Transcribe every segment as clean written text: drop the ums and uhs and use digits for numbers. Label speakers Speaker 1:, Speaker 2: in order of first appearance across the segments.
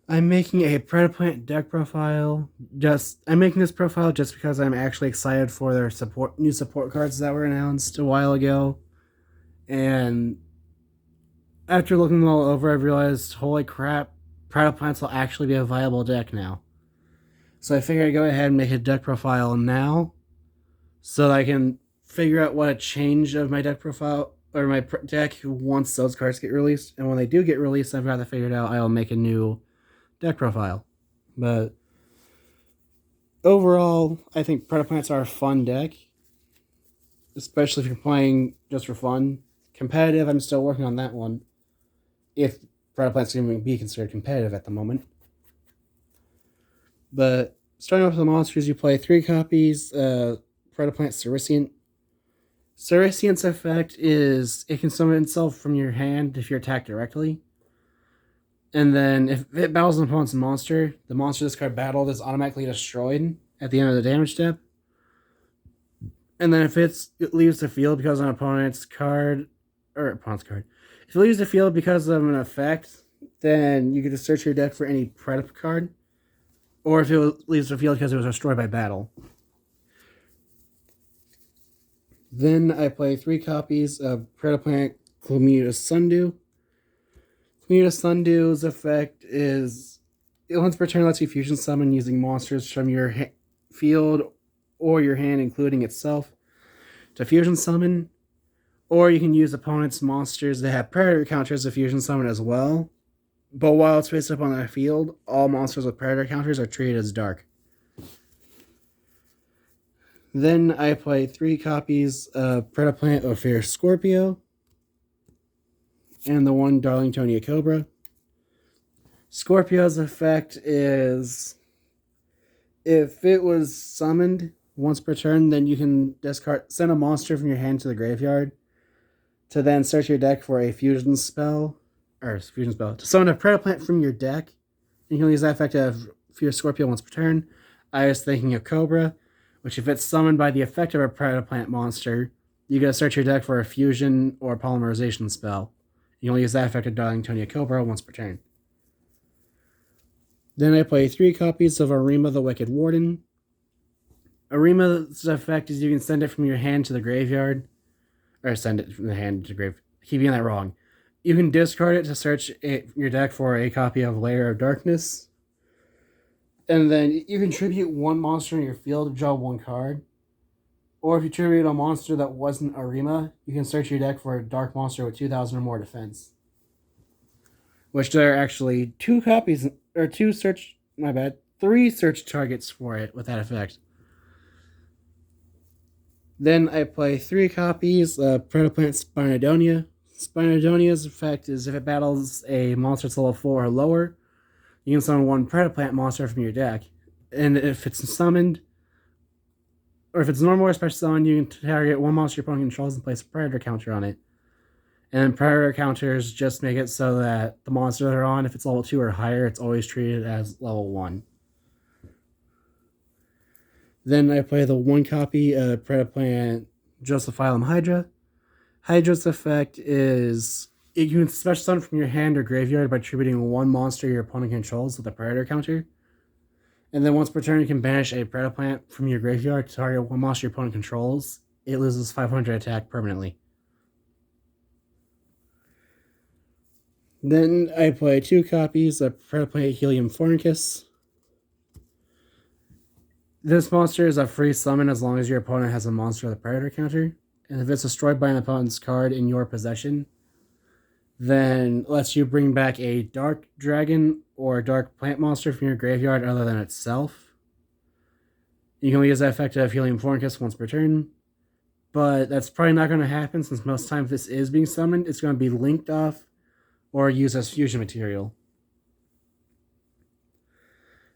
Speaker 1: I'm making a Predaplant deck profile. I'm making this profile just because I'm actually excited for their new support cards that were announced a while ago. And after looking them all over, I've realized, holy crap, Predaplants will actually be a viable deck now. So I figured I'd go ahead and make a deck profile now, so that I can figure out what a change of my deck profile or my deck once those cards get released. And when they do get released, I've got that figured out. I'll make a new deck profile. But overall, I think Predaplants are a fun deck, especially if you're playing just for fun. Competitive, I'm still working on that one. If Predaplants can even be considered competitive at the moment. But starting off with the monsters, you play 3 copies. Predaplant Cerician. Cerician's effect is it can summon itself from your hand if you're attacked directly. And then if it battles an opponent's monster, the monster this card battled is automatically destroyed at the end of the damage step. And then if it leaves the field because of an opponent's card, if it leaves the field because of an effect, then you can just search your deck for any Predap card. Or if it leaves the field because it was destroyed by battle. Then I play 3 copies of Predaplant Chlamydia Sundew. Chlamydia Sundew's effect is once per turn lets you fusion summon using monsters from your field or your hand, including itself, to fusion summon. Or you can use opponent's monsters that have predator counters to fusion summon as well. But while it's faced up on that field, all monsters with predator counters are treated as dark. Then I play 3 copies of Predaplant of Fierce Scorpio and the 1 Darlingtonia Cobra. Scorpio's effect is if it was summoned once per turn, then you can send a monster from your hand to the graveyard to then search your deck for a fusion spell to summon a Predaplant from your deck. And you can use that effect of Fierce Scorpio once per turn. I was thinking of Cobra, which if it's summoned by the effect of a Predaplant monster, you gotta search your deck for a fusion or polymerization spell. You only use that effect of Darlingtonia Cobra once per turn. Then I play 3 copies of Arima the Wicked Warden. Arima's effect is you can send it from your hand to the graveyard. Or send it from the hand to the grave. I keep getting that wrong. You can discard it to search your deck for a copy of Layer of Darkness. And then you can tribute 1 monster in your field to draw 1 card. Or if you tribute a monster that wasn't Arima, you can search your deck for a dark monster with 2,000 or more defense. Which there are actually 2 copies, or 3 search targets for it with that effect. Then I play 3 copies of Predaplant Spinodonia. Spinodonia's effect is if it battles a monster that's level 4 or lower, you can summon 1 Predaplant monster from your deck. And if it's summoned, or if it's normal or special summon, you can target 1 monster your opponent controls and place a predator counter on it. And predator counters just make it so that the monster they're on, if it's level 2 or higher, it's always treated as level 1. Then I play the 1 copy of Predaplant Drosophilum Hydra. Hydra's effect is you can special summon from your hand or graveyard by tributing 1 monster your opponent controls with a predator counter. And then once per turn, you can banish a Predaplant from your graveyard to target 1 monster your opponent controls. It loses 500 attack permanently. Then I play 2 copies of Predaplant Helium Fornicus. This monster is a free summon as long as your opponent has a monster with a predator counter. And if it's destroyed by an opponent's card in your possession, then lets you bring back a dark dragon or dark plant monster from your graveyard other than itself. You can only use that effect of Helium Fornicus once per turn, but that's probably not going to happen since most times this is being summoned, it's going to be linked off or used as fusion material.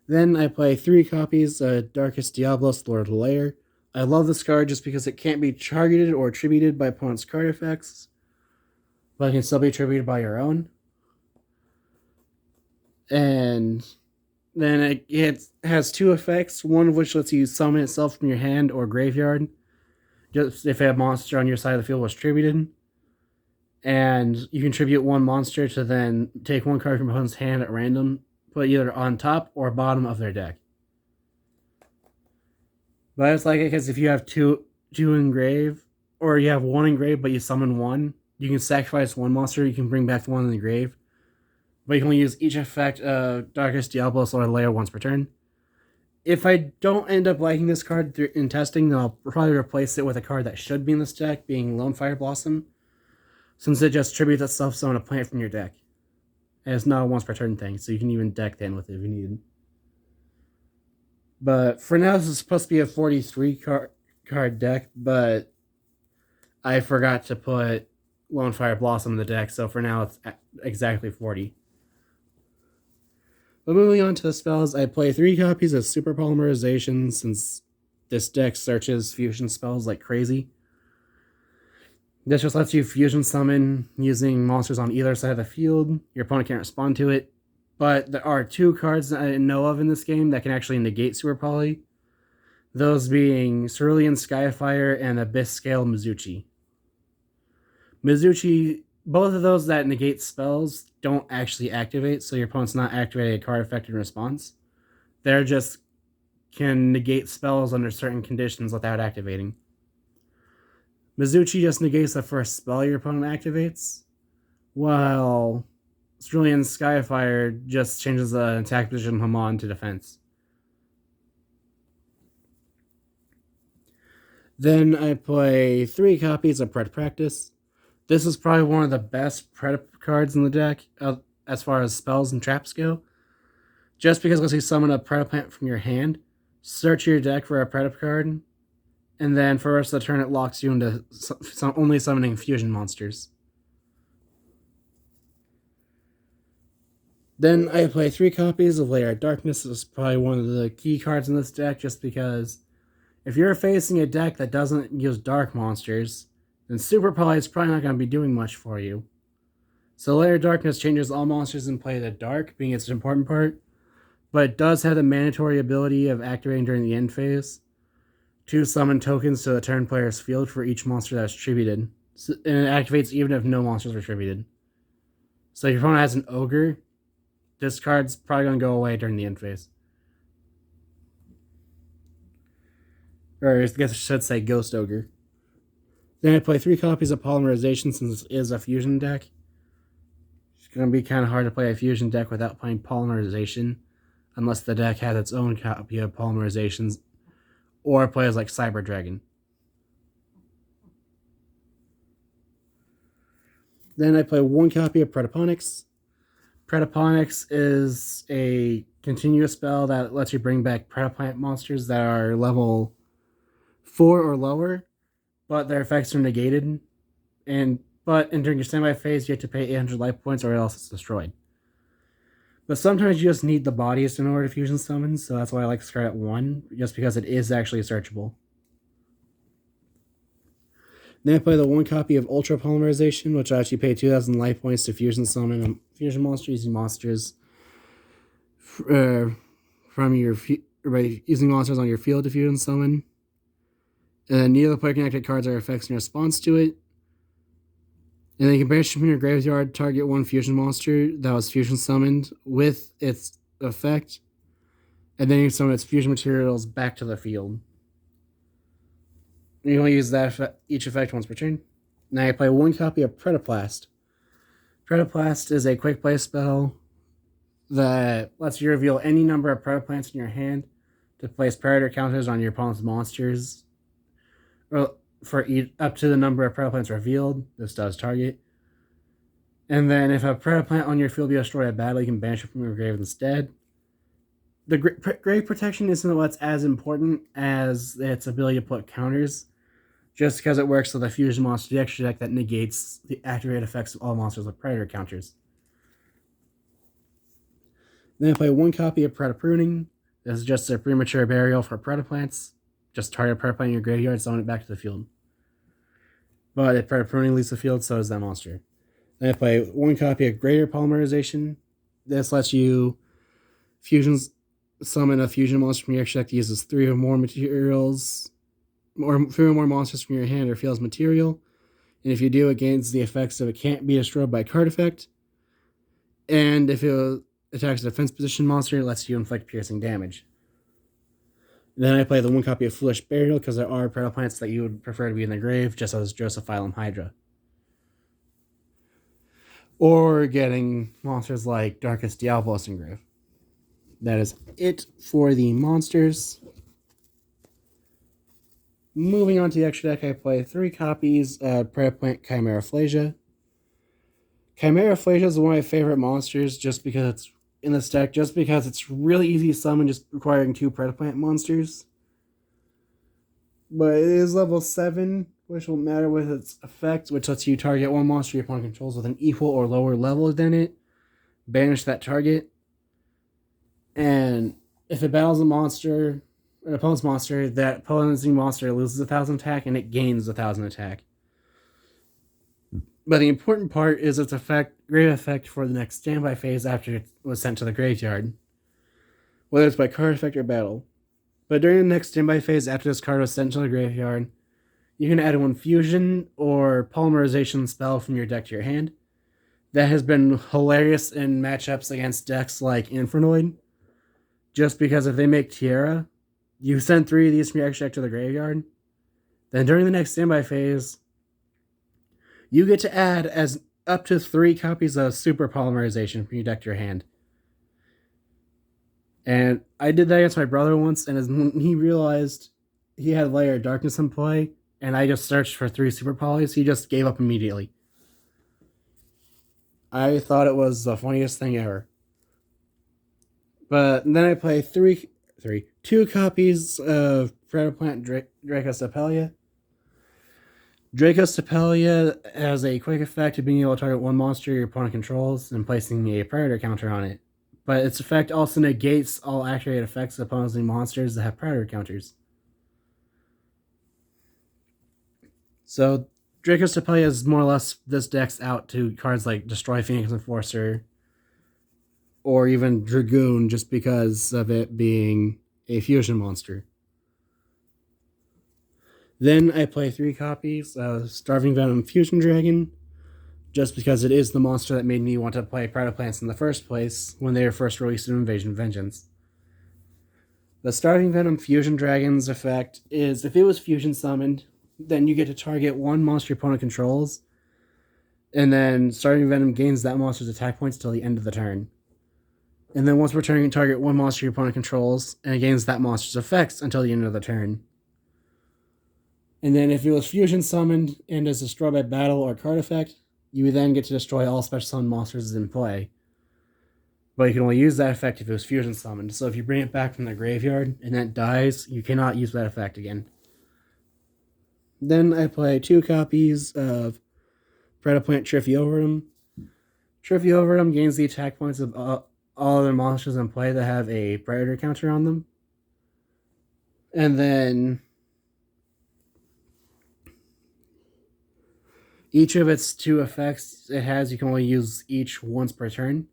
Speaker 1: Then I play 3 copies of Darkest Diablos, Lord of the Lair. I love this card just because it can't be targeted or attributed by opponent's card effects, but it can still be attributed by your own. And then it has 2 effects, one of which lets you summon itself from your hand or graveyard, just if a monster on your side of the field was tributed. And you can tribute 1 monster to then take 1 card from opponent's hand at random put either on top or bottom of their deck. But it's like it because if you have two engrave, or you have one engrave but you summon one, you can sacrifice one monster. You can bring back the one in the grave, but you can only use each effect of Darkest Diablos or Lair once per turn. If I don't end up liking this card in testing, then I'll probably replace it with a card that should be in this deck, being Lone Fire Blossom, since it just tributes itself summon a plant from your deck. And it's not a once per turn thing, so you can even deck then with it if you need. But for now, this is supposed to be a 43 card deck, but I forgot to put Lone Fire Blossom in the deck, so for now it's exactly 40. But moving on to the spells, I play 3 copies of Super Polymerization since this deck searches fusion spells like crazy. This just lets you fusion summon using monsters on either side of the field. Your opponent can't respond to it. But there are 2 cards that I know of in this game that can actually negate Super Poly. Those being Cerulean Skyfire and Abyss Scale Mizuchi. Mizuchi, both of those that negate spells don't actually activate, so your opponent's not activating a card effect in response. They're just can negate spells under certain conditions without activating. Mizuchi just negates the first spell your opponent activates, while Cerulean Skyfire just changes the attack position from on to defense. Then I play 3 copies of Pred Practice. This is probably one of the best Pred cards in the deck as far as spells and traps go. Just because it lets you summon a Predaplant from your hand, search your deck for a Predap card, and then for the rest of the turn it locks you into only summoning fusion monsters. Then I play 3 copies of Lair of Darkness. This is probably one of the key cards in this deck, just because if you're facing a deck that doesn't use dark monsters, then Super Poly is probably not going to be doing much for you. So Lair of Darkness changes all monsters in play to dark, being its important part, but it does have the mandatory ability of activating during the end phase to summon tokens to the turn player's field for each monster that's tributed. And it activates even if no monsters were tributed. So if your opponent has an Ogre, this card's probably going to go away during the end phase. Or I guess I should say Ghost Ogre. Then I play 3 copies of Polymerization since this is a fusion deck. It's going to be kind of hard to play a fusion deck without playing Polymerization, unless the deck has its own copy of Polymerizations, or plays like Cyber Dragon. Then I play 1 copy of Predaponics. Predaponics is a continuous spell that lets you bring back Predaplant monsters that are level 4 or lower, but their effects are negated. But during your standby phase, you have to pay 800 life points or else it's destroyed. But sometimes you just need the bodies in order to fusion summon, so that's why I like to start at 1, just because it is actually searchable. Then I play the 1 copy of Ultra Polymerization, which I actually pay 2,000 life points to fusion summon a fusion monster using monsters from your using monsters on your field to fusion summon. And neither the player connected cards are effects in response to it. And then you can banish from your graveyard, target 1 fusion monster that was fusion summoned with its effect, and then you summon its fusion materials back to the field. You only use that each effect once per turn. Now you play 1 copy of Predaplast. Predaplast is a quick play spell that lets you reveal any number of Predaplants in your hand to place predator counters on your opponent's monsters. For up to the number of Predaplants revealed, this does target. And then if a Predaplant on your field be destroyed badly, you can banish it from your grave instead. The grave protection isn't what's as important as its ability to put counters, just because it works with a fusion monster the extra deck that negates the activated effects of all monsters with predator counters. Then I play 1 copy of Predapruning. This is just a premature burial for Predaplants. Just target a Predaplant in your graveyard, summon it back to the field. But if Predapruning leaves the field, so does that monster. Then I play 1 copy of Greater Polymerization. This lets you summon a fusion monster from your extra deck that uses 3 or more materials, or 3 or more monsters from your hand or field as material. And if you do, it gains the effects of it can't be destroyed by a card effect. And if it attacks a defense position monster, lets you inflict piercing damage. Then I play the 1 copy of Foolish Burial because there are Predaplants that you would prefer to be in the grave, just as Drosophilum Hydra. Or getting monsters like Darkest Diabolos in grave. That is it for the monsters. Moving on to the extra deck, I play 3 copies of Predaplant Chimeraphlasia. Chimeraphlasia is one of my favorite monsters just because it's in this deck, just because it's really easy to summon, just requiring 2 Predaplant monsters. But it is level 7, which won't matter with its effect, which lets you target one monster your opponent controls with an equal or lower level than it, banish that target, and if it battles a monster, an opponent's monster, that opponent's monster loses 1,000 attack and it gains 1,000 attack. But the important part is its grave effect for the next standby phase after it was sent to the graveyard, whether it's by card effect or battle. But during the next standby phase after this card was sent to the graveyard, you can add 1 fusion or polymerization spell from your deck to your hand. That has been hilarious in matchups against decks like Infernoid, just because if they make Tierra, you send 3 of these from your extra deck to the graveyard. Then during the next standby phase, you get to add as up to 3 copies of Super Polymerization from your deck to your hand. And I did that against my brother once, and when he realized he had Layer of Darkness in play, and I just searched for 3 Super Polys, he just gave up immediately. I thought it was the funniest thing ever. But then I play 2 copies of Predaplant Dracostapelia. Dracostapelia has a quick effect of being able to target 1 monster your opponent controls and placing a Predator counter on it. But its effect also negates all activated effects of opposing monsters that have Predator counters. So Dracostapelia is more or less this deck's out to cards like Destroy Phoenix Enforcer or even Dragoon, just because of it being a fusion monster. Then I play 3 copies of Starving Venom Fusion Dragon, just because it is the monster that made me want to play Predaplants in the first place when they were first released in Invasion Vengeance. The Starving Venom Fusion Dragon's effect is if it was fusion summoned, then you get to target 1 monster your opponent controls, and then Starving Venom gains that monster's attack points till the end of the turn. And then once returning, target 1 monster your opponent controls, and it gains that monster's effects until the end of the turn. And then if it was fusion summoned and is destroyed by battle or card effect, you then get to destroy all special summon monsters in play. But you can only use that effect if it was fusion summoned. So if you bring it back from the graveyard and that dies, you cannot use that effect again. Then I play 2 copies of Predaplant Triphioverum. Triphioverum gains the attack points of all other monsters in play that have a Predator counter on them. And then each of its 2 effects it has, you can only use each once per turn.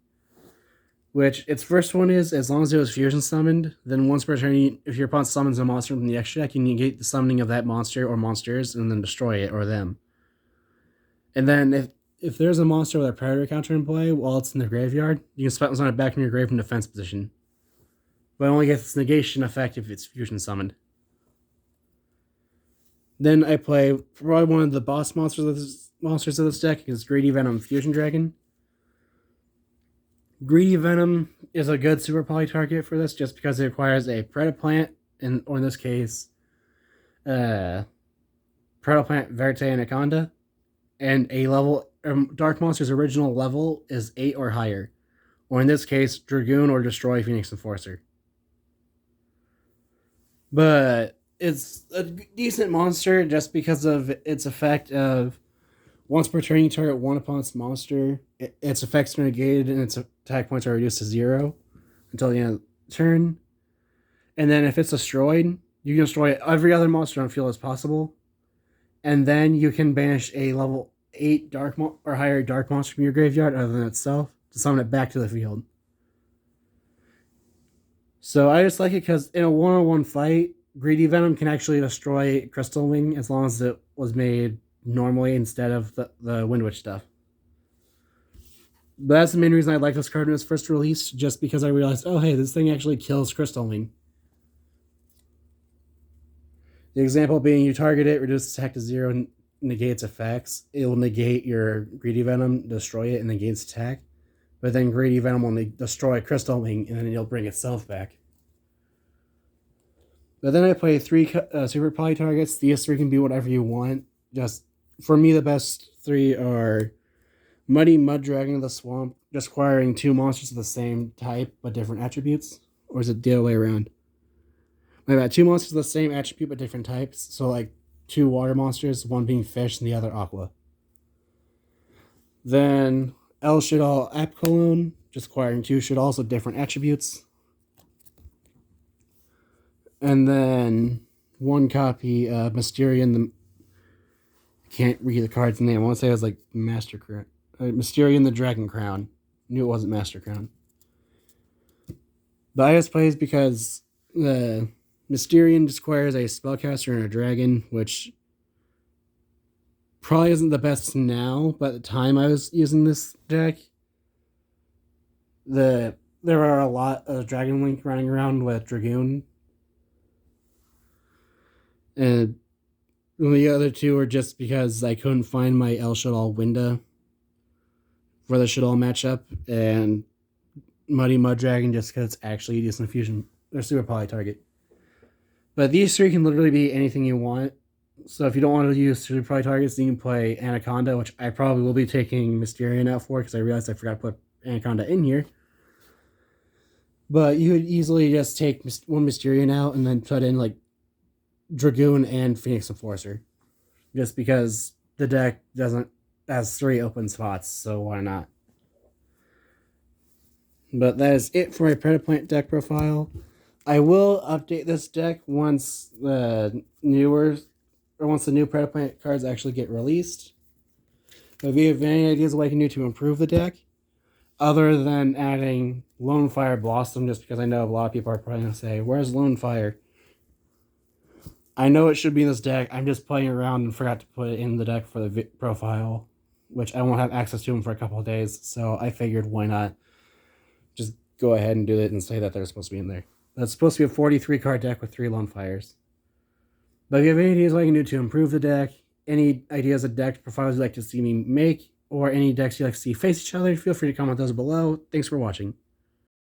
Speaker 1: Which its first one is, as long as it was fusion summoned, then once per turn, if your opponent summons a monster from the extra deck, you negate the summoning of that monster or monsters and then destroy it or them. And then if there's a monster with a Predator counter in play while it's in the graveyard, you can summon it back from your grave in defense position. But it only gets its negation effect if it's fusion summoned. Then I play probably one of the boss monsters of this deck is Greedy Venom Fusion Dragon. Greedy Venom is a good super poly target for this just because it requires a Predaplant, or in this case, Predaplant Verte Anaconda, and a level Dark Monster's original level is 8 or higher, or in this case, Dragoon or Destroy Phoenix Enforcer. But it's a decent monster just because of its effect of once per turn you target 1 opponent's monster, its effects are negated and its attack points are reduced to 0 until the end of the turn. And then if it's destroyed, you can destroy every other monster on the field as possible. And then you can banish a level 8 or higher dark monster from your graveyard other than itself to summon it back to the field. So I just like it because in a 1-on-1 fight, Greedy Venom can actually destroy Crystal Wing as long as it was made normally instead of the Wind Witch stuff. But that's the main reason I like this card when it was first released, just because I realized, oh hey, this thing actually kills crystalline. The example being you target it, reduce attack to 0, and negates effects. It will negate your Greedy Venom, destroy it, and negates attack. But then Greedy Venom will destroy crystalline, and then it'll bring itself back. But then I play 3 super poly targets. These 3 can be whatever you want. Just for me, the best 3 are Muddy Mud Dragon of the Swamp, just acquiring 2 monsters of the same type but different attributes. Or is it the other way around? My bad. 2 monsters of the same attribute but different types. So like 2 water monsters, one being fish and the other aqua. Then El Shadal Apcolone, just acquiring 2 Shadals with different attributes. And then 1 copy Mysterion. I can't read the card's name. I want to say it was like Master Crown. Mysterion the Dragon Crown. Knew it wasn't Master Crown. The I just plays because the Mysterion just acquires a spellcaster and a dragon, which probably isn't the best now, but at the time I was using this deck, there are a lot of Dragon Link running around with Dragoon. And the other 2 are just because I couldn't find my El Shadal Winda for the Shadal matchup, and Muddy Mud Dragon just because it's actually a decent fusion or super poly target. But these 3 can literally be anything you want. So if you don't want to use super poly targets, then you can play Anaconda, which I probably will be taking Mysterion out for because I realized I forgot to put Anaconda in here. But you could easily just take 1 Mysterion out and then put in like Dragoon and Phoenix Enforcer. Just because the deck has 3 open spots, so why not? But that is it for my Predaplant deck profile. I will update this deck once the new Predaplant cards actually get released. But if you have any ideas of what I can do to improve the deck, other than adding Lone Fire Blossom, just because I know a lot of people are probably going to say, where's Lone Fire? I know it should be in this deck. I'm just playing around and forgot to put it in the deck for the profile, which I won't have access to them for a couple of days. So I figured, why not just go ahead and do it and say that they're supposed to be in there. That's supposed to be a 43 card deck with 3 Lone Fires. But if you have any ideas what I can do to improve the deck, any ideas of deck profiles you'd like to see me make, or any decks you'd like to see face each other, feel free to comment those below. Thanks for watching.